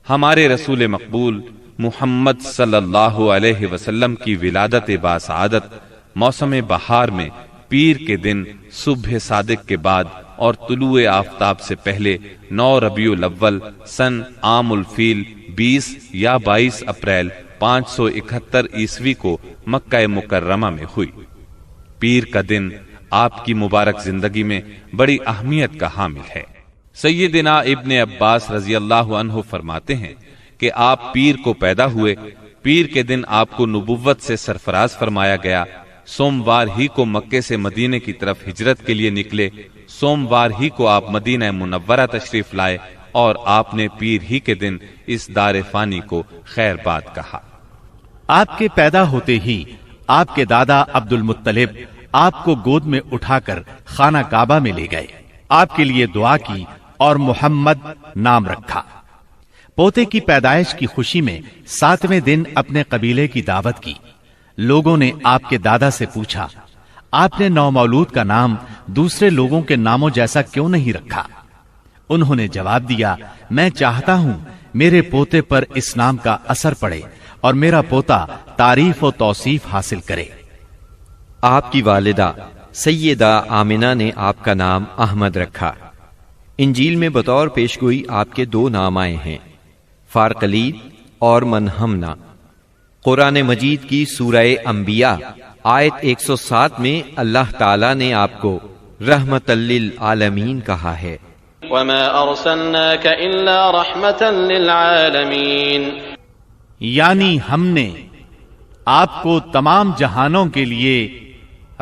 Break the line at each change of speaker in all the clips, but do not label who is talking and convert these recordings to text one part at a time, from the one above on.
ہمارے رسول مقبول محمد صلی اللہ علیہ وسلم کی ولادت باسعادت موسم بہار میں پیر کے دن صبح صادق کے بعد اور طلوع آفتاب سے پہلے 9 ربیع الاول سن عام الفیل 20 یا 22 اپریل 571 عیسوی کو مکہ مکرمہ میں ہوئی۔ پیر کا دن آپ کی مبارک زندگی میں بڑی اہمیت کا حامل ہے۔ سیدنا ابن عباس رضی اللہ عنہ فرماتے ہیں کہ آپ پیر کو پیدا ہوئے، پیر کے دن آپ کو نبوت سے سرفراز فرمایا گیا، سوموار ہی کو مکے سے مدینے کی طرف ہجرت کے لیے نکلے، سوموار ہی کو آپ مدینہ منورہ تشریف لائے اور آپ نے پیر ہی کے دن اس دار فانی کو خیر باد کہا۔
آپ کے پیدا ہوتے ہی آپ کے دادا عبد المطلب آپ کو گود میں اٹھا کر خانہ کعبہ میں لے گئے، آپ کے لیے دعا کی اور محمد نام رکھا۔ پوتے کی پیدائش کی خوشی میں 7ویں دن اپنے قبیلے کی دعوت کی۔ لوگوں نے آپ کے دادا سے پوچھا، آپ نے نومولود کا نام دوسرے لوگوں کے ناموں جیسا کیوں نہیں رکھا؟ انہوں نے جواب دیا، میں چاہتا ہوں میرے پوتے پر اس نام کا اثر پڑے اور میرا پوتا تعریف و توصیف حاصل کرے۔
آپ کی والدہ سیدہ آمنہ نے آپ کا نام احمد رکھا۔ انجیل میں بطور پیشگوئی آپ کے 2 نام آئے ہیں، فارقلید اور منہمنا۔ قرآن مجید کی سورہ انبیاء آیت 107 میں اللہ تعالیٰ نے آپ کو رحمت للعالمین کہا ہے،
وَمَا أَرْسَلْنَاكَ إِلَّا رَحْمَةً لِلْعَالَمِينَ،
یعنی ہم نے آپ کو تمام جہانوں کے لیے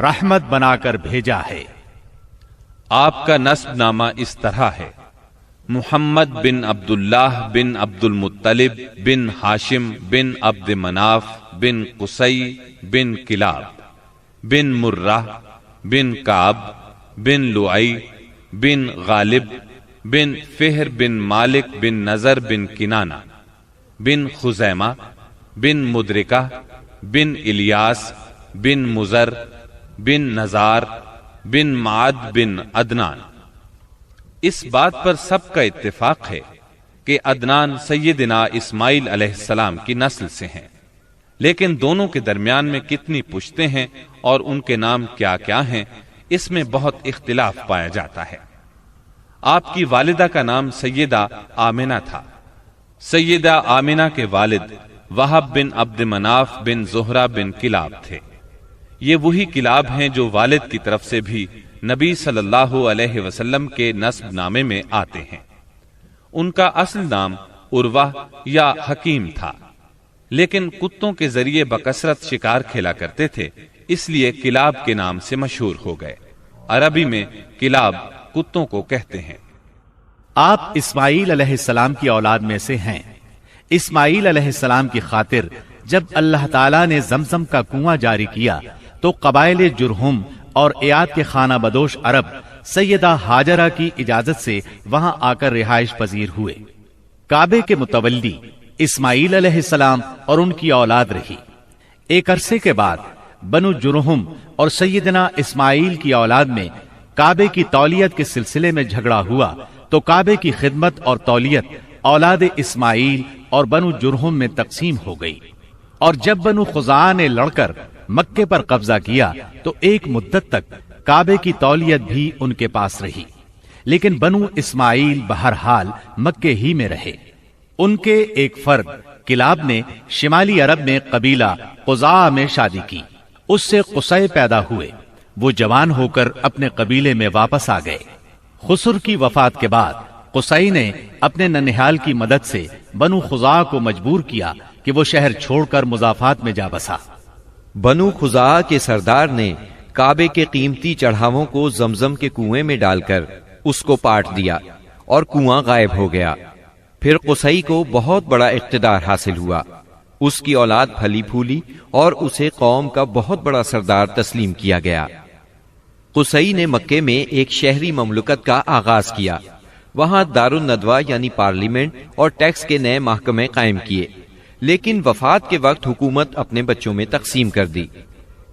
رحمت بنا کر بھیجا ہے۔
آپ کا نسب نامہ اس طرح ہے: محمد بن عبداللہ بن عبد المطلب بن ہاشم بن عبد مناف بن قصی بن کلاب بن مرہ بن کعب بن لعی بن غالب بن فہر بن مالک بن نظر بن کنانہ بن خزیمہ بن مدرکہ بن الیاس بن مزر بن نزار بن معد بن عدنان۔ اس بات پر سب کا اتفاق ہے کہ عدنان سیدنا اسماعیل علیہ السلام کی نسل سے ہیں، لیکن دونوں کے درمیان میں کتنی پشتیں ہیں اور ان کے نام کیا کیا ہیں، اس میں بہت اختلاف پایا جاتا ہے۔ آپ کی والدہ کا نام سیدہ آمنہ تھا۔ سیدہ آمنہ کے والد وہب بن عبد مناف بن زہرہ بن کلاب تھے۔ یہ وہی کلاب ہیں جو والد کی طرف سے بھی نبی صلی اللہ علیہ وسلم کے نسب نامے میں آتے ہیں۔ ان کا اصل نام عروہ یا حکیم تھا، لیکن کتوں کے ذریعے بکثرت شکار کھیلا کرتے تھے، اس لیے کلاب کے نام سے مشہور ہو گئے۔ عربی میں کلاب کتوں کو کہتے ہیں۔
آپ اسماعیل علیہ السلام کی اولاد میں سے ہیں۔ اسماعیل علیہ السلام کی خاطر جب اللہ تعالیٰ نے زمزم کا کنواں جاری کیا تو قبائل جرہم اور ایاد کے خانہ بدوش عرب سیدہ ہاجرہ کی اجازت سے وہاں آ کر رہائش پذیر ہوئے۔ کعبے کے متولی اسماعیل علیہ السلام اور ان کی اولاد رہی۔ ایک عرصے کے بعد بنو جرہم اور سیدنا اسماعیل کی اولاد میں کعبے کی تولیت کے سلسلے میں جھگڑا ہوا تو کعبے کی خدمت اور تولیت اولاد اسماعیل اور بنو جرہم میں تقسیم ہو گئی، اور جب بنو خزاعہ نے لڑ کر مکے پر قبضہ کیا تو ایک مدت تک کعبے کی تولیت بھی ان کے پاس رہی، لیکن بنو اسماعیل بہرحال مکے ہی میں رہے۔ ان کے ایک فرد کلاب نے شمالی عرب میں قبیلہ قزاعہ میں شادی کی، اس سے قصی پیدا ہوئے۔ وہ جوان ہو کر اپنے قبیلے میں واپس آ گئے۔ خسر کی وفات کے بعد قصی نے اپنے ننہال کی مدد سے بنو خزاعہ کو مجبور کیا کہ وہ شہر چھوڑ کر مضافات میں جا بسا۔
بنو خزاعہ کے سردار نے کعبے کے قیمتی چڑھاووں کو زمزم کے کنویں میں ڈال کر اس کو پاٹ دیا اور کنواں غائب ہو گیا۔ پھر قصی کو بہت بڑا اقتدار حاصل ہوا، اس کی اولاد پھلی پھولی اور اسے قوم کا بہت بڑا سردار تسلیم کیا گیا۔ قصی نے مکے میں ایک شہری مملکت کا آغاز کیا، وہاں دار الندوہ یعنی پارلیمنٹ اور ٹیکس کے نئے محکمے قائم کیے، لیکن وفات کے وقت حکومت اپنے بچوں میں تقسیم کر دی۔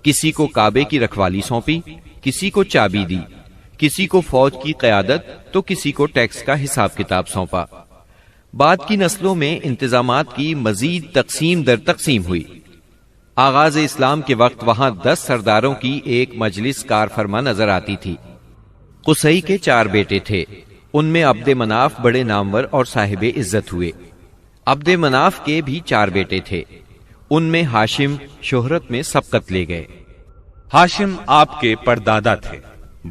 کسی کو کعبے کی رکھوالی سونپی، کسی کو چابی دی، کسی کو فوج کی قیادت تو کسی کو ٹیکس کا حساب کتاب سونپا۔ بعد کی نسلوں میں انتظامات کی مزید تقسیم در تقسیم ہوئی۔ آغاز اسلام کے وقت وہاں 10 سرداروں کی ایک مجلس کار فرما نظر آتی تھی۔ قصی کے 4 بیٹے تھے، ان میں عبد مناف بڑے نامور اور صاحب عزت ہوئے۔ عبد مناف کے بھی 4 بیٹے تھے، ان میں ہاشم شہرت میں سبقت لے گئے۔
ہاشم آپ کے پردادا تھے،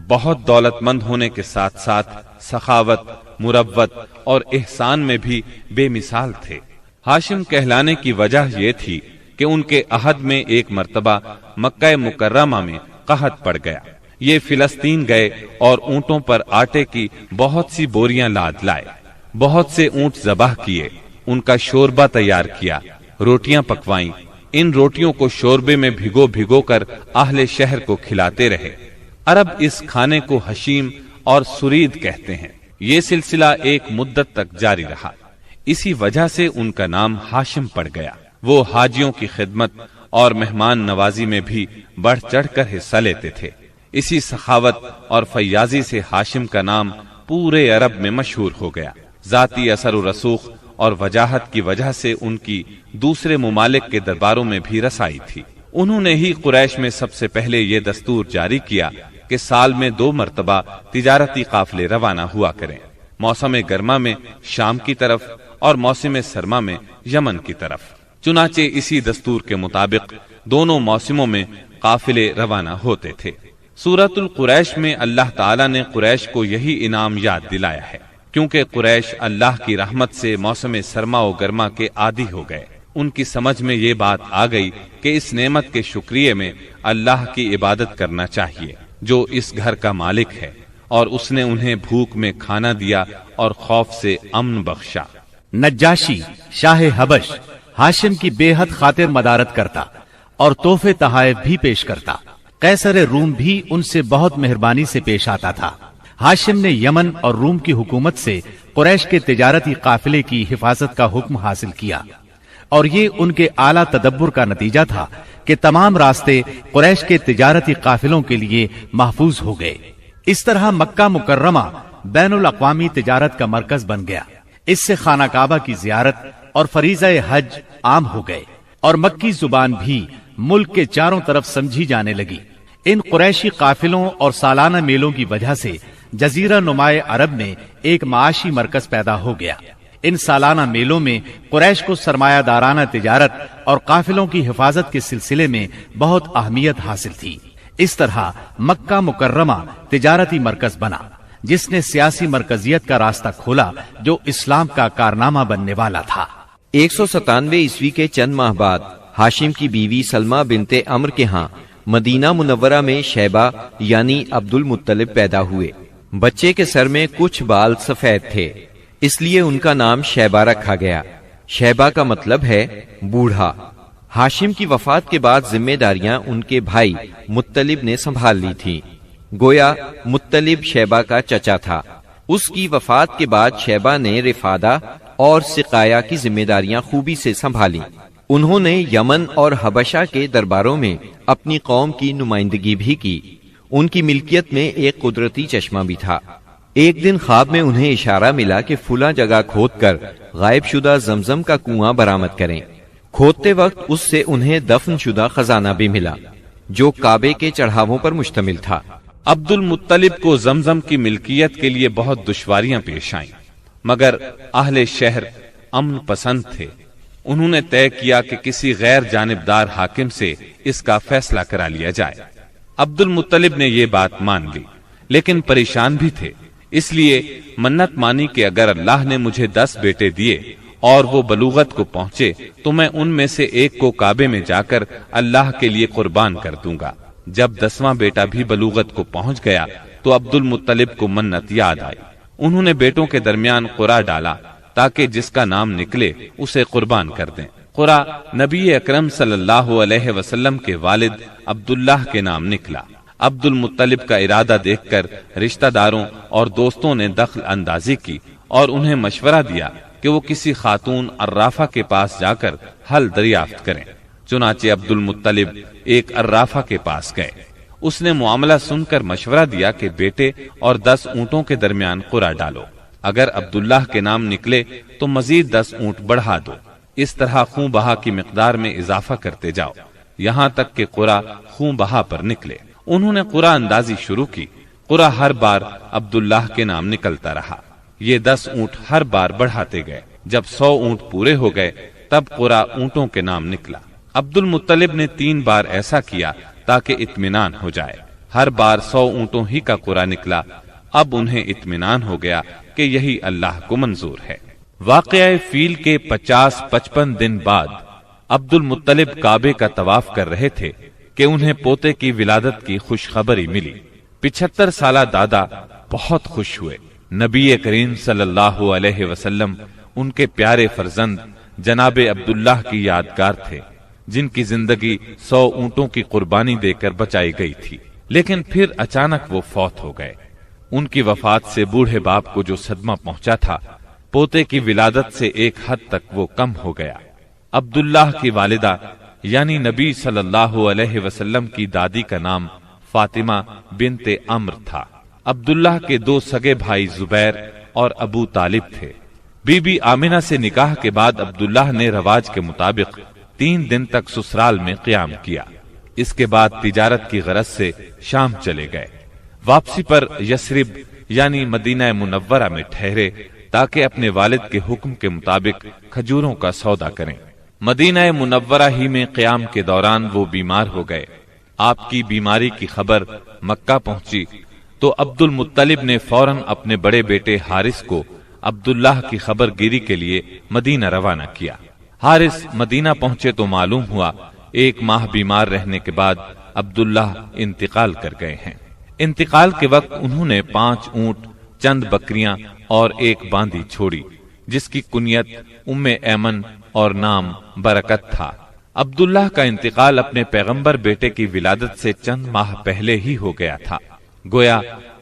بہت دولت مند ہونے کے ساتھ ساتھ سخاوت، مروت اور احسان میں بھی بے مثال تھے۔ ہاشم کہلانے کی وجہ یہ تھی کہ ان کے عہد میں ایک مرتبہ مکہ مکرمہ میں قحط پڑ گیا۔ یہ فلسطین گئے اور اونٹوں پر آٹے کی بہت سی بوریاں لاد لائے، بہت سے اونٹ ذبح کیے، ان کا شوربہ تیار کیا، روٹیاں پکوائیں۔ ان روٹیوں کو شوربے میں بھگو بھگو کر اہل شہر کو کھلاتے رہے۔ عرب اس کھانے کو حشیم اور سرید کہتے ہیں۔ یہ سلسلہ ایک مدت تک جاری رہا، اسی وجہ سے ان کا نام ہاشم پڑ گیا۔ وہ حاجیوں کی خدمت اور مہمان نوازی میں بھی بڑھ چڑھ کر حصہ لیتے تھے۔ اسی سخاوت اور فیاضی سے ہاشم کا نام پورے عرب میں مشہور ہو گیا۔ ذاتی اثر و رسوخ اور وجاہت کی وجہ سے ان کی دوسرے ممالک کے درباروں میں بھی رسائی تھی۔ انہوں نے ہی قریش میں سب سے پہلے یہ دستور جاری کیا کہ سال میں 2 مرتبہ تجارتی قافلے روانہ ہوا کریں، موسم گرما میں شام کی طرف اور موسم سرما میں یمن کی طرف۔ چنانچہ اسی دستور کے مطابق دونوں موسموں میں قافلے روانہ ہوتے تھے۔ سورۃ القریش میں اللہ تعالیٰ نے قریش کو یہی انعام یاد دلایا ہے، کیونکہ قریش اللہ کی رحمت سے موسم سرما و گرما کے عادی ہو گئے۔ ان کی سمجھ میں یہ بات آ گئی کہ اس نعمت کے شکریہ میں اللہ کی عبادت کرنا چاہیے جو اس گھر کا مالک ہے، اور اس نے انہیں بھوک میں کھانا دیا اور خوف سے امن بخشا۔
نجاشی شاہ حبش ہاشم کی بے حد خاطر مدارت کرتا اور تحفے تحائف بھی پیش کرتا۔ قیصر روم بھی ان سے بہت مہربانی سے پیش آتا تھا۔ ہاشم نے یمن اور روم کی حکومت سے قریش کے تجارتی قافلے کی حفاظت کا حکم حاصل کیا، اور یہ ان کے اعلیٰ تدبر کا نتیجہ تھا کہ تمام راستے قریش کے تجارتی قافلوں کے لیے محفوظ ہو گئے۔ اس طرح مکہ مکرمہ بین الاقوامی تجارت کا مرکز بن گیا۔ اس سے خانہ کعبہ کی زیارت اور فریضہ حج عام ہو گئے، اور مکی زبان بھی ملک کے چاروں طرف سمجھی جانے لگی۔ ان قریشی قافلوں اور سالانہ میلوں کی وجہ سے جزیرہ نمائے عرب میں ایک معاشی مرکز پیدا ہو گیا۔ ان سالانہ میلوں میں قریش کو سرمایہ دارانہ تجارت اور قافلوں کی حفاظت کے سلسلے میں بہت اہمیت حاصل تھی۔ اس طرح مکہ مکرمہ تجارتی مرکز بنا، جس نے سیاسی مرکزیت کا راستہ کھولا جو اسلام کا کارنامہ بننے والا تھا۔
197 عیسوی کے چند ماہ بعد ہاشم کی بیوی سلمہ بنت عمر کے ہاں مدینہ منورہ میں شیبہ یعنی عبد المطلب پیدا ہوئے۔ بچے کے سر میں کچھ بال سفید تھے، اس لیے ان کا نام شیبہ رکھا گیا۔ شیبہ کا مطلب ہے بوڑھا۔ ہاشم کی وفات کے بعد ذمہ داریاں ان کے بھائی مطلب نے سنبھال لی تھی۔ گویا مطلب شیبہ کا چچا تھا۔ اس کی وفات کے بعد شیبہ نے رفادہ اور سقایا کی ذمہ داریاں خوبی سے سنبھالی۔ انہوں نے یمن اور حبشہ کے درباروں میں اپنی قوم کی نمائندگی بھی کی۔ ان کی ملکیت میں ایک قدرتی چشمہ بھی تھا۔ ایک دن خواب میں انہیں اشارہ ملا کہ فلاں جگہ کھود کر غائب شدہ زمزم کا کنواں برآمد کریں۔ کھودتے وقت اس سے انہیں دفن شدہ خزانہ بھی ملا جو کعبے کے چڑھاووں پر مشتمل تھا۔
عبد المطلب کو زمزم کی ملکیت کے لیے بہت دشواریاں پیش آئیں، مگر اہل شہر امن پسند تھے۔ انہوں نے طے کیا کہ کسی غیر جانبدار حاکم سے اس کا فیصلہ کرا لیا جائے۔ عبد المطلب نے یہ بات مان لی، لیکن پریشان بھی تھے، اس لیے منت مانی کہ اگر اللہ نے مجھے 10 بیٹے دیے اور وہ بلوغت کو پہنچے تو میں ان میں سے ایک کو کعبے میں جا کر اللہ کے لیے قربان کر دوں گا۔ جب 10واں بیٹا بھی بلوغت کو پہنچ گیا تو عبد المطلب کو منت یاد آئی۔ انہوں نے بیٹوں کے درمیان قرعہ ڈالا تاکہ جس کا نام نکلے اسے قربان کر دیں۔ قرعہ نبی اکرم صلی اللہ علیہ وسلم کے والد عبداللہ کے نام نکلا۔ عبد المطلب کا ارادہ دیکھ کر رشتہ داروں اور دوستوں نے دخل اندازی کی اور انہیں مشورہ دیا کہ وہ کسی خاتون عرافہ کے پاس جا کر حل دریافت کریں۔ چنانچہ عبد المطلب ایک عرافہ کے پاس گئے۔ اس نے معاملہ سن کر مشورہ دیا کہ بیٹے اور 10 اونٹوں کے درمیان قرعہ ڈالو۔ اگر عبداللہ کے نام نکلے تو مزید 10 اونٹ بڑھا دو۔ اس طرح خون بہا کی مقدار میں اضافہ کرتے جاؤ یہاں تک کہ قرا خون بہا پر نکلے۔ انہوں نے قرا اندازی شروع کی۔ قرا ہر بار عبداللہ کے نام نکلتا رہا۔ یہ 10 اونٹ ہر بار بڑھاتے گئے۔ جب 100 اونٹ پورے ہو گئے تب قرا اونٹوں کے نام نکلا۔ عبد المطلب نے 3 بار ایسا کیا تاکہ اطمینان ہو جائے۔ ہر بار 100 اونٹوں ہی کا قرا نکلا۔ اب انہیں اطمینان ہو گیا کہ یہی اللہ کو منظور ہے۔ واقعہ فیل کے 50-55 دن بعد عبد المطلب کعبے کا طواف کر رہے تھے کہ انہیں پوتے کی ولادت کی خوشخبری ملی۔ 75 سالہ دادا بہت خوش ہوئے۔ نبی کریم صلی اللہ علیہ وسلم ان کے پیارے فرزند جناب عبداللہ کی یادگار تھے، جن کی زندگی 100 اونٹوں کی قربانی دے کر بچائی گئی تھی، لیکن پھر اچانک وہ فوت ہو گئے۔ ان کی وفات سے بوڑھے باپ کو جو صدمہ پہنچا تھا، پوتے کی ولادت سے ایک حد تک وہ کم ہو گیا۔ عبداللہ کی والدہ یعنی نبی صلی اللہ علیہ وسلم کی دادی کا نام فاطمہ بنت عمرو تھا۔ عبداللہ کے 2 سگے بھائی زبیر اور ابو طالب تھے۔ بی بی آمنہ سے نکاح کے بعد عبداللہ نے رواج کے مطابق 3 دن تک سسرال میں قیام کیا۔ اس کے بعد تجارت کی غرض سے شام چلے گئے۔ واپسی پر یثرب یعنی مدینہ منورہ میں ٹھہرے تاکہ اپنے والد کے حکم کے مطابق کھجوروں کا سودا کریں۔ مدینہ منورہ ہی میں قیام کے دوران وہ بیمار ہو گئے۔ آپ کی بیماری کی خبر مکہ پہنچی تو عبد المطلب نے فوراً اپنے بڑے بیٹے حارث کو عبداللہ کی خبر گیری کے لیے مدینہ روانہ کیا۔ حارث مدینہ پہنچے تو معلوم ہوا 1 ماہ بیمار رہنے کے بعد عبداللہ انتقال کر گئے ہیں۔ انتقال کے وقت انہوں نے 5 اونٹ، چند بکریاں اور 1 باندی چھوڑی، جس کی کنیت ام ایمن اور نام برکت تھا۔ عبداللہ کا انتقال اپنے پیغمبر بیٹے کی ولادت سے چند ماہ پہلے ہی ہو گیا تھا۔ گویا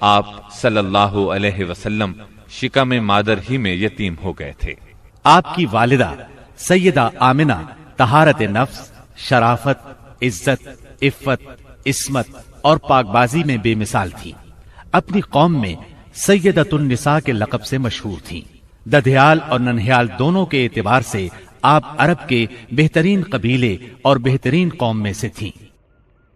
آپ صلی اللہ علیہ وسلم شکم مادر ہی میں یتیم ہو گئے تھے۔
آپ کی والدہ سیدہ آمنہ طہارت نفس، شرافت، عزت، عفت، عصمت اور پاکبازی میں بے مثال تھی۔ اپنی قوم میں سیدۃ النساء کے لقب سے مشہور تھیں۔ ددھیال اور ننہیال دونوں کے اعتبار سے آپ عرب کے بہترین قبیلے اور بہترین قوم میں سے تھیں۔